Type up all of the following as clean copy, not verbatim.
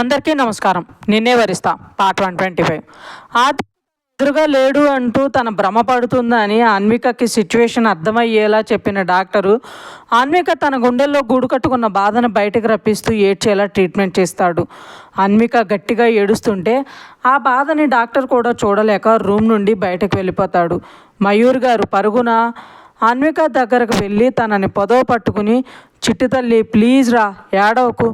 అందరికీ నమస్కారం. నిన్నే వరిస్తా పార్ట్ 125. ఆది ఎదురుగా లేడు అంటూ తన భ్రమ పడుతుందని అన్వికకి సిచ్యువేషన్ అర్థమయ్యేలా చెప్పిన డాక్టరు అన్విక తన గుండెల్లో గూడు కట్టుకున్న బాధను బయటకు రప్పిస్తూ ఏడ్చేలా ట్రీట్మెంట్ చేస్తాడు. అన్విక గట్టిగా ఏడుస్తుంటే ఆ బాధని డాక్టర్ కూడా చూడలేక రూమ్ నుండి బయటకు వెళ్ళిపోతాడు. మయూర్ గారు పరుగున అన్విక దగ్గరకు వెళ్ళి తనని పొదవ పట్టుకుని, చిట్టి తల్లి ప్లీజ్ రా, ఏడవకు,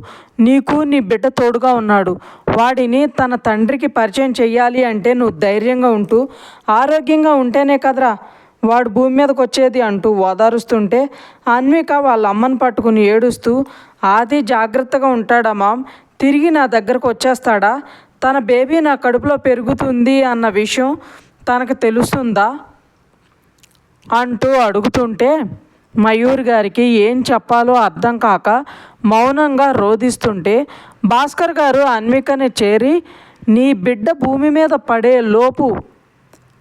నీకు నీ బిడ్డ తోడుగా ఉన్నాడు, వాడిని తన తండ్రికి పరిచయం చెయ్యాలి అంటే నువ్వు ధైర్యంగా ఉంటూ ఆరోగ్యంగా ఉంటేనే కదరా వాడు భూమి మీదకి వచ్చేది అంటూ ఓదారుస్తుంటే అన్విక వాళ్ళ అమ్మని పట్టుకుని ఏడుస్తూ, ఆది జాగ్రత్తగా ఉంటాడా మామ్, తిరిగి నా దగ్గరకు వచ్చేస్తాడా, తన బేబీ నా కడుపులో పెరుగుతుంది అన్న విషయం తనకు తెలుస్తుందా అంటూ అడుగుతుంటే మయూర్ గారికి ఏం చెప్పాలో అర్థం కాక మౌనంగా రోధిస్తుంటే భాస్కర్ గారు అన్వికని చేరి, నీ బిడ్డ భూమి మీద పడే లోపు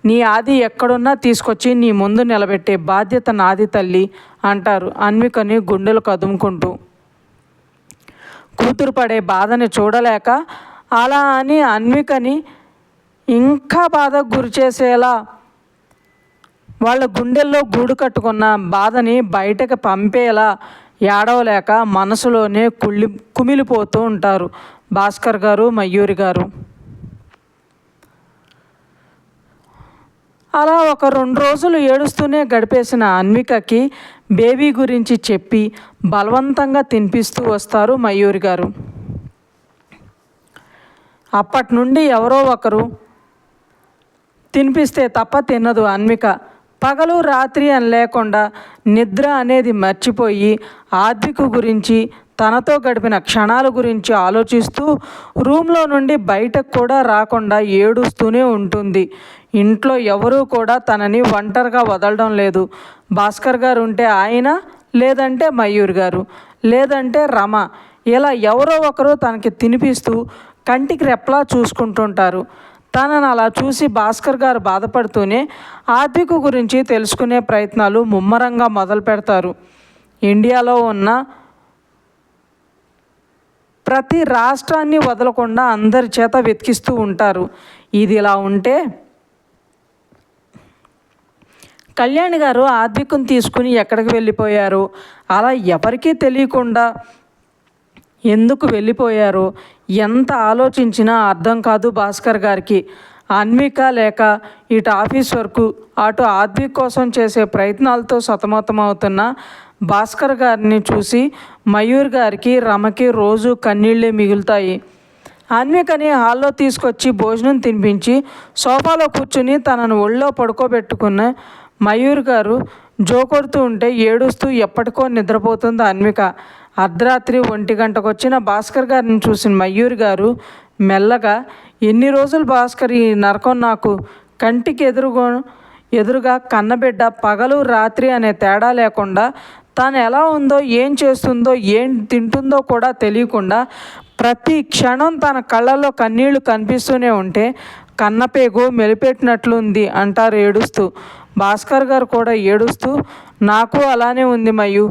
నీ ఆది ఎక్కడున్నా తీసుకొచ్చి నీ ముందు నిలబెట్టే బాధ్యత నాది తల్లి అంటారు అన్వికని గుండెలు కదుముకుంటూ. కూతురు పడే బాధని చూడలేక అలా అని అన్వికని ఇంకా బాధకు గురి చేసేలా వాళ్ళ గుండెల్లో గూడు కట్టుకున్న బాధని బయటకు పంపేలా ఏడవలేక మనసులోనే కుమిలిపోతూ ఉంటారు భాస్కర్ గారు, మయూరి గారు. అలా ఒక 2 రోజులు ఏడుస్తూనే గడిపేసిన అన్వికకి బేబీ గురించి చెప్పి బలవంతంగా తినిపిస్తూ వస్తారు మయూరి గారు. అప్పటి నుండి ఎవరో ఒకరు తినిపిస్తే తప్ప తినదు అన్విక. పగలు రాత్రి అని లేకుండా నిద్ర అనేది మర్చిపోయి ఆద్విక గురించి, తనతో గడిపిన క్షణాల గురించి ఆలోచిస్తూ రూమ్లో నుండి బయటకు కూడా రాకుండా ఏడుస్తూనే ఉంటుంది. ఇంట్లో ఎవరూ కూడా తనని ఒంటరిగా వదలడం లేదు. భాస్కర్ గారు ఉంటే ఆయన, లేదంటే మయూర్ గారు, లేదంటే రమ, ఇలా ఎవరో ఒకరు తనకి తినిపిస్తూ కంటికి రెప్పలా చూసుకుంటుంటారు. తనను అలా చూసి భాస్కర్ గారు బాధపడుతూనే ఆద్విక గురించి తెలుసుకునే ప్రయత్నాలు ముమ్మరంగా మొదలు పెడతారు. ఇండియాలో ఉన్న ప్రతి రాష్ట్రాన్ని వదలకుండా అందరి చేత వెతికిస్తూ ఉంటారు. ఇది ఇలా ఉంటే కళ్యాణి గారు ఆద్వికను తీసుకుని ఎక్కడికి వెళ్ళిపోయారు, అలా ఎవరికీ తెలియకుండా ఎందుకు వెళ్ళిపోయారో ఎంత ఆలోచించినా అర్థం కాదు భాస్కర్ గారికి. అన్విక లేక ఇటు ఆఫీస్ వర్క్, అటు ఆద్విక కోసం చేసే ప్రయత్నాలతో సతమతమవుతున్న భాస్కర్ గారిని చూసి మయూర్ గారికి, రమకి రోజు కన్నీళ్ళే మిగులుతాయి. అన్వికని హాల్లో తీసుకొచ్చి భోజనం తినిపించి సోఫాలో కూర్చుని తనను ఒళ్ళో పడుకోబెట్టుకున్న మయూర్ గారు జోకొడుతూ ఉంటే ఏడుస్తూ ఎప్పటికో నిద్రపోతుంది అన్విక. అర్ధరాత్రి 1 గంటకు వచ్చిన భాస్కర్ గారిని చూసిన మయూర్ గారు మెల్లగా, ఎన్ని రోజులు భాస్కర్ ఈ నరకం, నాకు కంటికి ఎదురుగా కన్నబిడ్డ పగలు రాత్రి అనే తేడా లేకుండా తాను ఎలా ఉందో, ఏం చేస్తుందో, ఏం తింటుందో కూడా తెలియకుండా ప్రతి క్షణం తన కళ్ళల్లో కన్నీళ్లు కనిపిస్తూనే ఉంటే కన్నపేగు మెలిపెట్టినట్లుంది అంటారు ఏడుస్తూ. భాస్కర్ గారు కూడా ఏడుస్తూ, నాకు అలానే ఉంది మయు,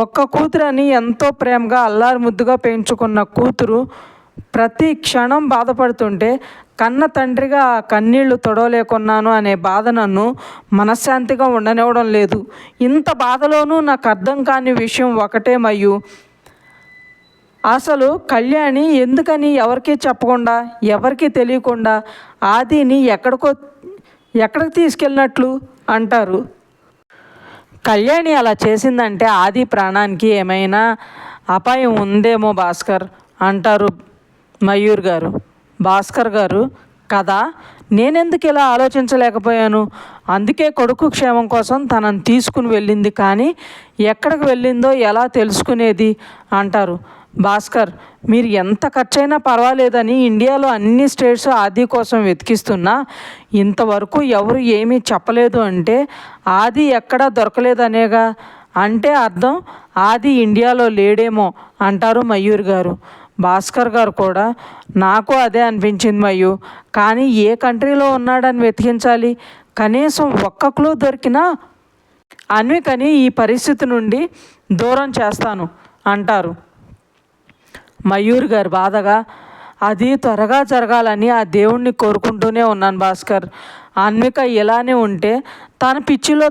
ఒక్క కూతురని ఎంతో ప్రేమగా అల్లారు ముద్దుగా పెంచుకున్న కూతురు ప్రతి క్షణం బాధపడుతుంటే కన్న తండ్రిగా ఆ కన్నీళ్లు తొడవలేకున్నాను అనే బాధ నన్ను మనశ్శాంతిగా ఉండనివ్వడం లేదు. ఇంత బాధలోనూ నాకు అర్థం కాని విషయం ఒకటే మయు, అసలు కళ్యాణి ఎందుకని ఎవరికీ చెప్పకుండా, ఎవరికీ తెలియకుండా ఆదిని ఎక్కడికి తీసుకెళ్ళినట్లు అంటారు. కళ్యాణి అలా చేసిందంటే ఆది ప్రాణానికి ఏమైనా అపాయం ఉందేమో భాస్కర్ అంటారు మయూర్ గారు. భాస్కర్ గారు, కదా నేనెందుకు ఇలా ఆలోచించలేకపోయాను, అందుకే కొడుకు క్షేమం కోసం తనని తీసుకుని వెళ్ళింది, కానీ ఎక్కడికి వెళ్ళిందో ఎలా తెలుసుకునేది అంటారు. భాస్కర్, మీరు ఎంత ఖర్చైనా పర్వాలేదని ఇండియాలో అన్ని స్టేట్స్ ఆది కోసం వెతికిస్తున్నా ఇంతవరకు ఎవరు ఏమీ చెప్పలేదు అంటే ఆది ఎక్కడా దొరకలేదనేగా, అంటే అర్థం ఆది ఇండియాలో లేడేమో అంటారు మయూర్ గారు. భాస్కర్ గారు కూడా, నాకు అదే అనిపించింది మయూ, కానీ ఏ కంట్రీలో ఉన్నాడని వెతికించాలి, కనీసం ఒక్క క్లూ దొరికినా అన్వికని ఈ పరిస్థితి నుండి దూరం చేస్తాను అంటారు. మయూర్ గారు బాధగా, అది త్వరగా జరగాలని ఆ దేవుణ్ణి కోరుకుంటూనే ఉన్నాను భాస్కర్. అన్విక ఇలానే ఉంటే తన పిచ్చిలో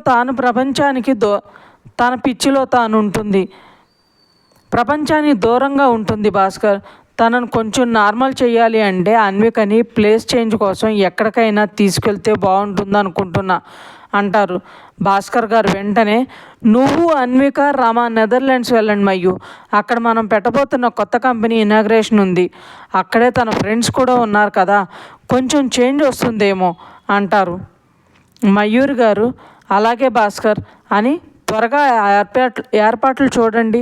తాను ఉంటుంది, ప్రపంచానికి దూరంగా ఉంటుంది భాస్కర్. తనను కొంచెం నార్మల్ చేయాలి అంటే అన్వికని ప్లేస్ చేంజ్ కోసం ఎక్కడికైనా తీసుకెళ్తే బాగుంటుంది అనుకుంటున్నా అంటారు. భాస్కర్ గారు వెంటనే, నువ్వు అన్విక రామ నెదర్లాండ్స్ వెళ్ళండి మయ్యు, అక్కడ మనం పెట్టబోతున్న కొత్త కంపెనీ ఇనాగ్రేషన్ ఉంది, అక్కడే తన ఫ్రెండ్స్ కూడా ఉన్నారు కదా, కొంచెం చేంజ్ వస్తుందేమో అంటారు. మయూర్ గారు అలాగే భాస్కర్ అని, త్వరగా ఏర్పాట్లు చూడండి,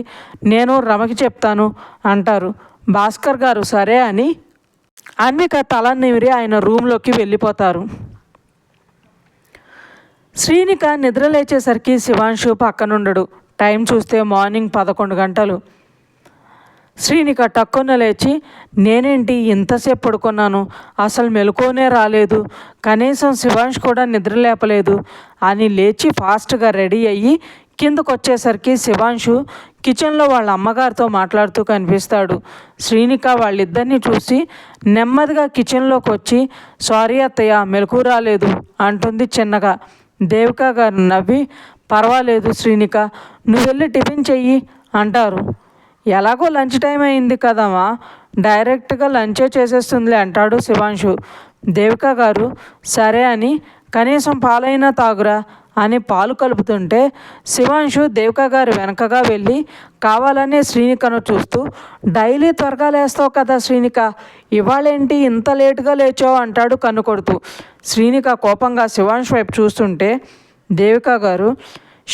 నేను రమకి చెప్తాను అంటారు. భాస్కర్ గారు సరే అని అన్విక తల నిమిరి ఆయన రూమ్లోకి వెళ్ళిపోతారు. శ్రీనిక నిద్రలేచేసరికి శివాంశు పక్కనుండడు. టైం చూస్తే మార్నింగ్ 11 గంటలు. శ్రీనిక టక్కున లేచి, నేనేంటి ఇంతసేపు పడుకున్నాను, అసలు మెలకువనే రాలేదు, కనీసం శివాంశ్ కూడా నిద్ర లేపలేదు అని లేచి ఫాస్ట్గా రెడీ అయ్యి కిందకు వచ్చేసరికి శివాంశు కిచెన్లో వాళ్ళ అమ్మగారితో మాట్లాడుతూ కనిపిస్తాడు. శ్రీనిక వాళ్ళిద్దరిని చూసి నెమ్మదిగా కిచెన్లోకి వచ్చి, సారీ అత్తయ్య మెలకు రాలేదు అంటుంది చిన్నగా. దేవిక గారు నవ్వి, పర్వాలేదు శ్రీనిక, నువ్వు వెళ్ళి టిఫిన్ చెయ్యి అంటారు. ఎలాగో లంచ్ టైం అయింది కదమ్మా, డైరెక్ట్గా లంచే చేసేస్తుందిలే అంటాడు శివాంశు. దేవిక గారు సరే అని, కనీసం పాలైనా తాగురా అని పాలు కలుపుతుంటే శివాంశు దేవిక గారు వెనకగా వెళ్ళి కావాలనే శ్రీనికను చూస్తూ, డైలీ త్వరగా లేస్తావు కదా శ్రీనిక, ఇవాళేంటి ఇంత లేటుగా లేచావు అంటాడు కన్ను కొడుతూ. శ్రీనిక కోపంగా శివాంశ్ వైపు చూస్తుంటే దేవిక గారు,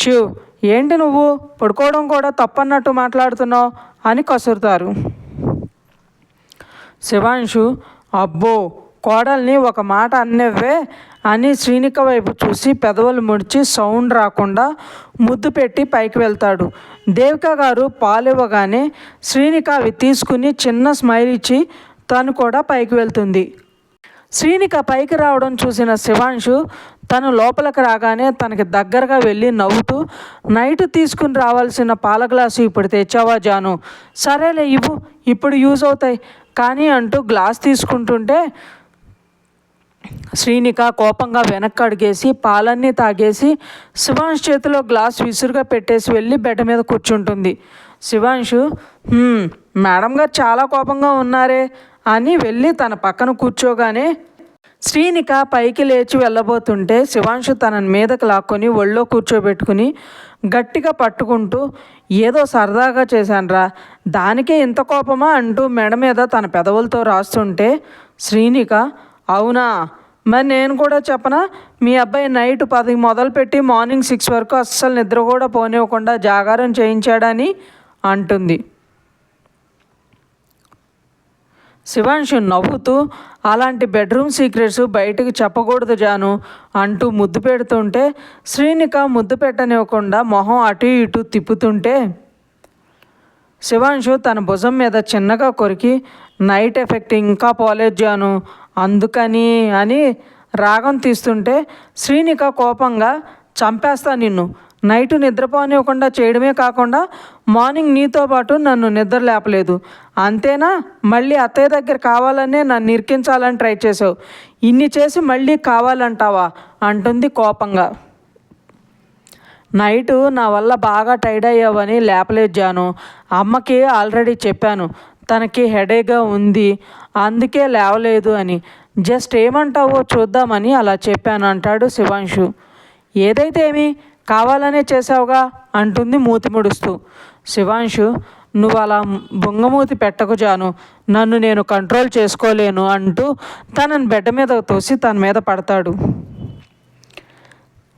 శివ్ ఏంటి నువ్వు పడుకోవడం కూడా తప్పన్నట్టు మాట్లాడుతున్నావు అని కసురుతారు. శివాంశు, అబ్బో కోడల్ని ఒక మాట అన్నవ్వే అని శ్రీనిక వైపు చూసి పెదవులు ముడిచి సౌండ్ రాకుండా ముద్దు పెట్టి పైకి వెళ్తాడు. దేవిక గారు పాలు ఇవ్వగానే శ్రీనిక అవి తీసుకుని చిన్న స్మైల్ ఇచ్చి తను కూడా పైకి వెళ్తుంది. శ్రీనిక పైకి రావడం చూసిన శివాంశు తను లోపలికి రాగానే తనకి దగ్గరగా వెళ్ళి నవ్వుతూ, నైట్ తీసుకుని రావాల్సిన పాల గ్లాసు ఇప్పుడు తెచ్చావా జాను, సరేలే ఇవ్వు ఇప్పుడు యూజ్ అవుతాయి కానీ అంటూ గ్లాస్ తీసుకుంటుంటే శ్రీనిక కోపంగా వెనక్కి అడిగేసి పాలన్నీ తాగేసి శివాంశ్ చేతిలో గ్లాస్ విసురుగా పెట్టేసి వెళ్ళి బెడ్ మీద కూర్చుంటుంది. శివాంశు, మేడం గారు చాలా కోపంగా ఉన్నారే అని వెళ్ళి తన పక్కన కూర్చోగానే శ్రీనిక పైకి లేచి వెళ్ళబోతుంటే శివాంశు తన మీదకి లాక్కొని ఒళ్ళో కూర్చోబెట్టుకుని గట్టిగా పట్టుకుంటూ, ఏదో సరదాగా చేశానురా, దానికే ఇంత కోపమా అంటూ మెడ మీద తన పెదవులతో రాస్తుంటే శ్రీనిక, అవునా, మరి నేను కూడా చెప్పనా, మీ అబ్బాయి నైట్ 10 మొదలుపెట్టి మార్నింగ్ 6 వరకు అస్సలు నిద్ర కూడా పోనివ్వకుండా జాగారం చేయించాడని అంటుంది. శివాంశు నవ్వుతూ, అలాంటి బెడ్రూమ్ సీక్రెట్స్ బయటకు చెప్పకూడదు జాను అంటూ ముద్దు పెడుతుంటే శ్రీనిక ముద్దు పెట్టనివ్వకుండా మొహం అటు ఇటు తిప్పుతుంటే శివాంశు తన భుజం మీద చిన్నగా కొరికి, నైట్ ఎఫెక్ట్ ఇంకా పోలేదు జాను అందుకని అని రాగం తీస్తుంటే శ్రీనిక కోపంగా, చంపేస్తా నిన్ను, నైట్ నిద్రపోనివ్వకుండా చేయడమే కాకుండా మార్నింగ్ నీతో పాటు నన్ను నిద్ర లేపలేదు, అంతేనా, మళ్ళీ అత్తయ్య దగ్గర కావాలనే నన్ను ఇరికించాలని ట్రై చేసావు, ఇన్ని చేసి మళ్ళీ కావాలంటావా అంటుంది కోపంగా. నైటు నా వల్ల బాగా టైర్డ్ అయ్యావని లేపలేదు జాను, అమ్మకి ఆల్రెడీ చెప్పాను, తనకి హెడేక్గా ఉంది అందుకే లేవలేదు అని, జస్ట్ ఏమంటావో చూద్దామని అలా చెప్పాను అంటాడు శివాంశు. ఏదైతే ఏమి, కావాలనే చేసావుగా అంటుంది మూతి ముడుస్తూ. శివాంశు, నువ్వు అలా బొంగమూతి పెట్టకు జాను, నన్ను నేను కంట్రోల్ చేసుకోలేను అంటూ తనని బెడ్ మీద తోసి తన మీద పడతాడు.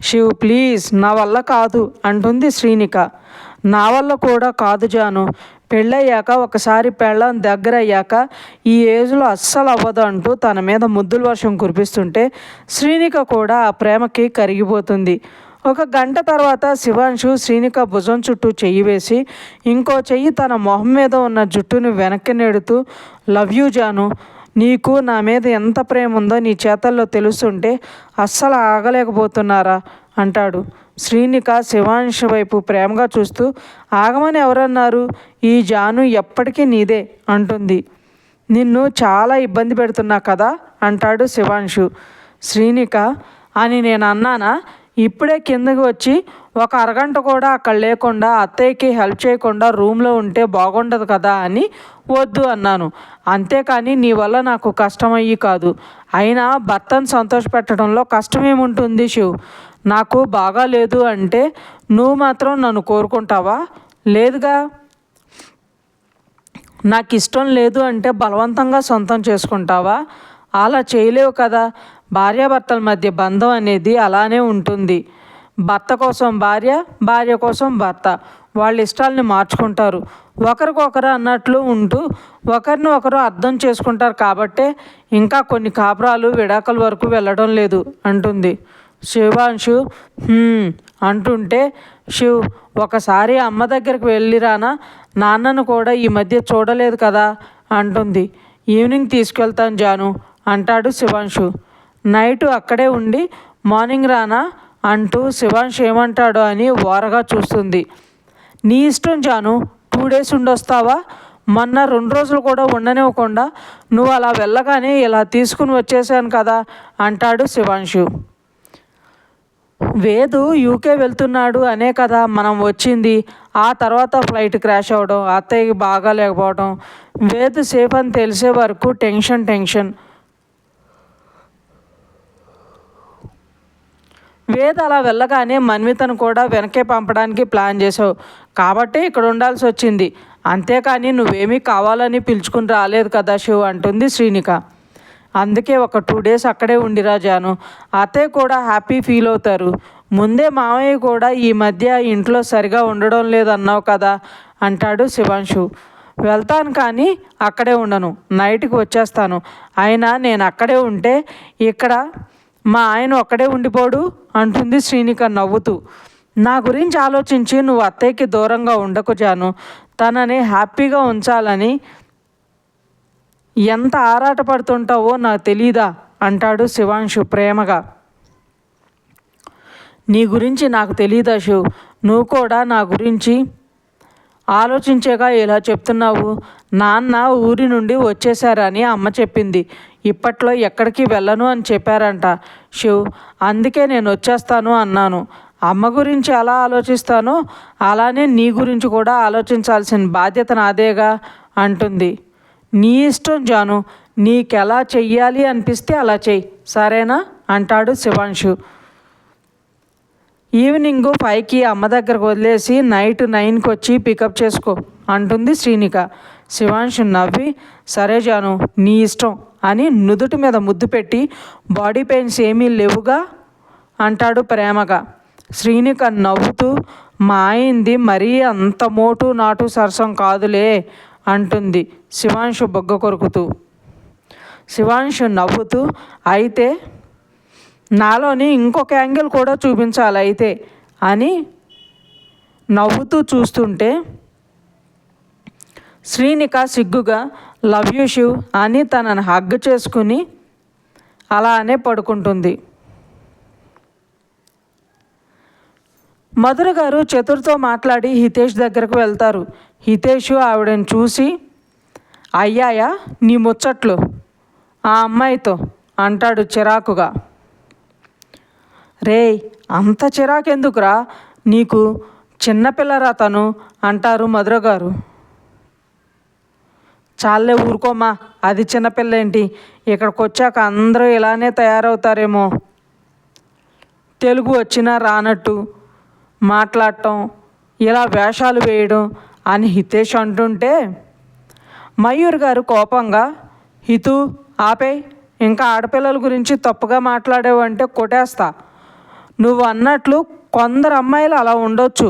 శివ్ ప్లీజ్, నా వల్ల కాదు అంటుంది శ్రీనిక. నా వల్ల కూడా కాదు జాను, పెళ్ళయ్యాక ఒకసారి పెళ్ళం దగ్గర అయ్యాక ఈ ఏజ్లో అస్సలు అవ్వదు అంటూ తన మీద ముద్దుల వర్షం కురిపిస్తుంటే శ్రీనిక కూడా ఆ ప్రేమకి కరిగిపోతుంది. 1 గంట తర్వాత శివాంశు శ్రీనిక భుజం చుట్టూ చెయ్యి వేసి ఇంకో చెయ్యి తన మొహం మీద ఉన్న జుట్టును వెనక్కి నెడుతూ, లవ్ యూ జాను, నీకు నా మీద ఎంత ప్రేమ ఉందో నీ చేతల్లో తెలుస్తుంటే అస్సలు ఆగలేకపోతున్నారా అంటాడు. శ్రీనిక శివాంశు వైపు ప్రేమగా చూస్తూ, ఆగమని ఎవరన్నారు, ఈ జాను ఎప్పటికీ నీదే అంటుంది. నిన్ను చాలా ఇబ్బంది పెడుతున్నా కదా అంటాడు శివాంశు. శ్రీనిక అని నేను అన్నానా? ఇప్పుడే కిందకి వచ్చి ఒక అరగంట కూడా అక్కడ లేకుండా అత్తయ్యకి హెల్ప్ చేయకుండా రూమ్లో ఉంటే బాగుండదు కదా అని వద్దు అన్నాను. అంతేకాని నీ వల్ల నాకు కష్టమయ్యి కాదు. అయినా భర్తను సంతోషపెట్టడంలో కష్టమేముంటుంది శివ్? నాకు బాగా లేదు అంటే నువ్వు మాత్రం నన్ను కోరుకుంటావా? లేదుగా. నాకు ఇష్టం లేదు అంటే బలవంతంగా సొంతం చేసుకుంటావా? అలా చేయలేవు కదా. భార్యాభర్తల మధ్య బంధం అనేది అలానే ఉంటుంది. భర్త కోసం భార్య, భార్య కోసం భర్త వాళ్ళ ఇష్టాలని మార్చుకుంటారు. ఒకరికొకరు అన్నట్లు ఉంటూ ఒకరిని ఒకరు అర్థం చేసుకుంటారు కాబట్టే ఇంకా కొన్ని కాపురాలు విడాకుల వరకు వెళ్ళడం లేదు అంటుంది. శివాంశు అంటుంటే, శివ్ ఒకసారి అమ్మ దగ్గరికి వెళ్ళిరానా? నాన్నను కూడా ఈ మధ్య చూడలేదు కదా అంటుంది. ఈవినింగ్ తీసుకెళ్తాను జాను అంటాడు శివాంశు. నైటు అక్కడే ఉండి మార్నింగ్ రానా అంటూ శివాంశు ఏమంటాడో అని ఓరగా చూస్తుంది. నీ ఇష్టం జాను, 2 days ఉండొస్తావా? మొన్న 2 రోజులు కూడా ఉండనివ్వకుండా నువ్వు అలా వెళ్ళగానే ఇలా తీసుకుని వచ్చేసాను కదా అంటాడు శివాంశు. వేదు యూకే వెళ్తున్నాడు అనే కదా మనం వచ్చింది. ఆ తర్వాత ఫ్లైట్ క్రాష్ అవ్వడం, అత్తయ్యకి బాగా లేకపోవడం, వేదు సేఫ్ అని తెలిసే వరకు టెన్షన్. వేద అలా వెళ్ళగానే మన్వితను కూడా వెనకే పంపడానికి ప్లాన్ చేసావు కాబట్టే ఇక్కడ ఉండాల్సి వచ్చింది. అంతేకాని నువ్వేమీ కావాలని పిలుచుకుని రాలేదు కదా శివ్ అంటుంది శ్రీనిక. అందుకే ఒక 2 days అక్కడే ఉండిరా జాను. అత్తయ్య కూడా హ్యాపీ ఫీల్ అవుతారు. ముందే మామయ్య కూడా ఈ మధ్య ఇంట్లో సరిగా ఉండడం లేదన్నావు కదా అంటాడు శివాంశు. వెళ్తాను కానీ అక్కడే ఉండను, నైట్కి వచ్చేస్తాను. అయినా నేను అక్కడే ఉంటే ఇక్కడ మా ఆయన ఒక్కడే ఉండిపోడు అంటుంది శ్రీనిక నవ్వుతూ. నా గురించి ఆలోచించి నువ్వు అత్తయ్యకి దూరంగా ఉండకు జాను. తనని హ్యాపీగా ఉంచాలని ఎంత ఆరాటపడుతుంటావో నాకు తెలీదా అంటాడు శివాంశు ప్రేమగా. నీ గురించి నాకు తెలీదా శివ్? నువ్వు కూడా నా గురించి ఆలోచించేగా ఇలా చెప్తున్నావు. నాన్న ఊరి నుండి వచ్చేసారని అమ్మ చెప్పింది. ఇప్పట్లో ఎక్కడికి వెళ్ళను అని చెప్పారంట శివ్. అందుకే నేను వచ్చేస్తాను అన్నాను. అమ్మ గురించి ఎలా ఆలోచిస్తానో అలానే నీ గురించి కూడా ఆలోచించాల్సిన బాధ్యత నాదేగా అంటుంది. నీ ఇష్టం జాను, నీకెలా చెయ్యాలి అనిపిస్తే అలా చెయ్యి, సరేనా అంటాడు శివాంశు. ఈవినింగ్ 5కి అమ్మ దగ్గరకు వదిలేసి నైట్ 9కి వచ్చి పికప్ చేసుకో అంటుంది శ్రీనిక. శివాంశు నవ్వి సరే జాను నీ ఇష్టం అని నుదుటి మీద ముద్దు పెట్టి బాడీ పెయిన్స్ ఏమీ లేవుగా అంటాడు ప్రేమగా. శ్రీనిక నవ్వుతూ మా అయింది మరీ అంత మోటు నాటు సరసం కాదులే అంటుంది శివాంశు బొగ్గ కొరుకుతూ. శివాంశు నవ్వుతూ అయితే నాలోని ఇంకొక యాంగిల్ కూడా చూపించాలి అయితే అని నవ్వుతూ చూస్తుంటే శ్రీనిక సిగ్గుగా లవ్ యూ శివ్ అని తనని హగ్ చేసుకుని అలానే పడుకుంటుంది. మధుర గారు చతుర్తో మాట్లాడి హితేష్ దగ్గరకు వెళ్తారు. హితేష్ ఆవిడని చూసి అయ్యాయా నీ ముచ్చట్లు ఆ అమ్మాయితో అంటాడు చిరాకుగా. రేయ్ అంత చిరాకెందుకురా నీకు, చిన్నపిల్లరా తను అంటారు మధుర గారు. చాలే ఊరుకోమా, అది చిన్నపిల్ల ఏంటి, ఇక్కడికి వచ్చాక అందరూ ఇలానే తయారవుతారేమో. తెలుగు వచ్చినా రానట్టు మాట్లాడటం, ఇలా వేషాలు వేయడం అని హితేష్ అంటుంటే మయూర్ గారు కోపంగా హితూ ఆపే, ఇంకా ఆడపిల్లల గురించి తప్పుగా మాట్లాడేవంటే కొట్టేస్తా. నువ్వు అన్నట్లు కొందరు అమ్మాయిలు అలా ఉండొచ్చు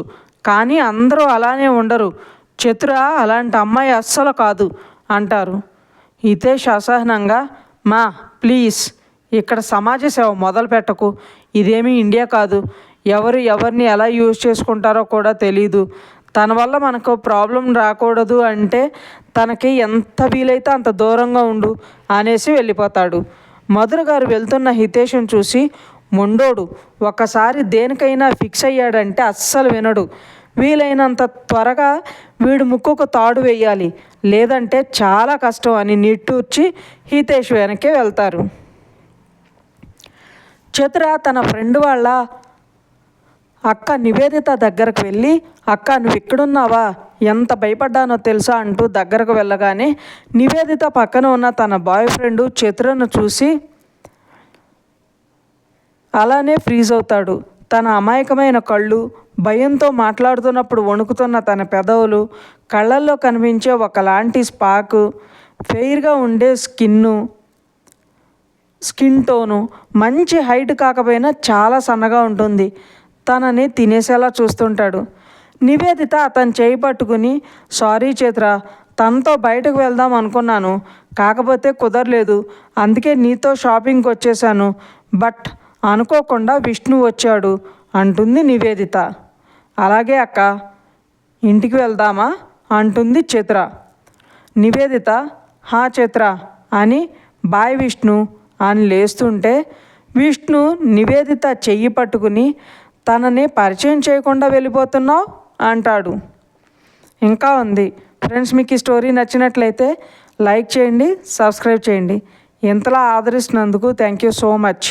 కానీ అందరూ అలానే ఉండరు. చతుర అలాంటి అమ్మాయి అస్సలు కాదు అంటారు. హితేష్ అసహనంగా మా ప్లీజ్ ఇక్కడ సమాజ సేవ మొదలు పెట్టకు, ఇదేమీ ఇండియా కాదు, ఎవరు ఎవరిని ఎలా యూజ్ చేసుకుంటారో కూడా తెలీదు. తన వల్ల మనకు ప్రాబ్లం రాకూడదు అంటే తనకి ఎంత వీలైతే అంత దూరంగా ఉండు అనేసి వెళ్ళిపోతాడు. మధుర గారు వెళ్తున్న హితేష్ని చూసి మొండోడు, ఒక్కసారి దేనికైనా ఫిక్స్ అయ్యాడంటే అస్సలు వినడు. వీలైనంత త్వరగా వీడు ముక్కుకు తాడు వేయాలి, లేదంటే చాలా కష్టం అని నిట్టూర్చి హితేష్ వెనక్కి వెళ్తారు. చతుర తన ఫ్రెండ్ వాళ్ళ అక్క నివేదిత దగ్గరకు వెళ్ళి, అక్క నువ్వు ఇక్కడున్నావా, ఎంత భయపడ్డానో తెలుసా అంటూ దగ్గరకు వెళ్ళగానే నివేదిత పక్కన ఉన్న తన బాయ్ ఫ్రెండ్ చతురను చూసి అలానే ఫ్రీజ్ అవుతాడు. తన అమాయకమైన కళ్ళు, భయంతో మాట్లాడుతున్నప్పుడు వణుకుతున్న తన పెదవులు, కళ్ళల్లో కనిపించే ఒకలాంటి స్పార్క్, ఫెయిర్గా ఉండే స్కిన్ టోను, మంచి హైట్ కాకపోయినా చాలా సన్నగా ఉంటుంది. తనని తినేసేలా చూస్తుంటాడు. నివేదిత అతను చేయి పట్టుకుని, సారీ చైత్ర, తనతో బయటకు వెళ్దాం అనుకున్నాను, కాకపోతే కుదరలేదు, అందుకే నీతో షాపింగ్కి వచ్చేసాను, బట్ అనుకోకుండా విష్ణు వచ్చాడు అంటుంది నివేదిత. అలాగే అక్క, ఇంటికి వెళ్దామా అంటుంది చైత్ర. నివేదిత హా చైత్ర అని బాయ్ విష్ణు అని లేస్తుంటే విష్ణు నివేదిత చెయ్యి పట్టుకుని, తనని పరిచయం చేయకుండా వెళ్ళిపోతున్నావు అంటాడు. ఇంకా ఉంది ఫ్రెండ్స్. మీకు ఈ స్టోరీ నచ్చినట్లయితే లైక్ చేయండి, సబ్స్క్రైబ్ చేయండి. ఇంతలా ఆదరిస్తున్నందుకు థ్యాంక్ యూ సో మచ్.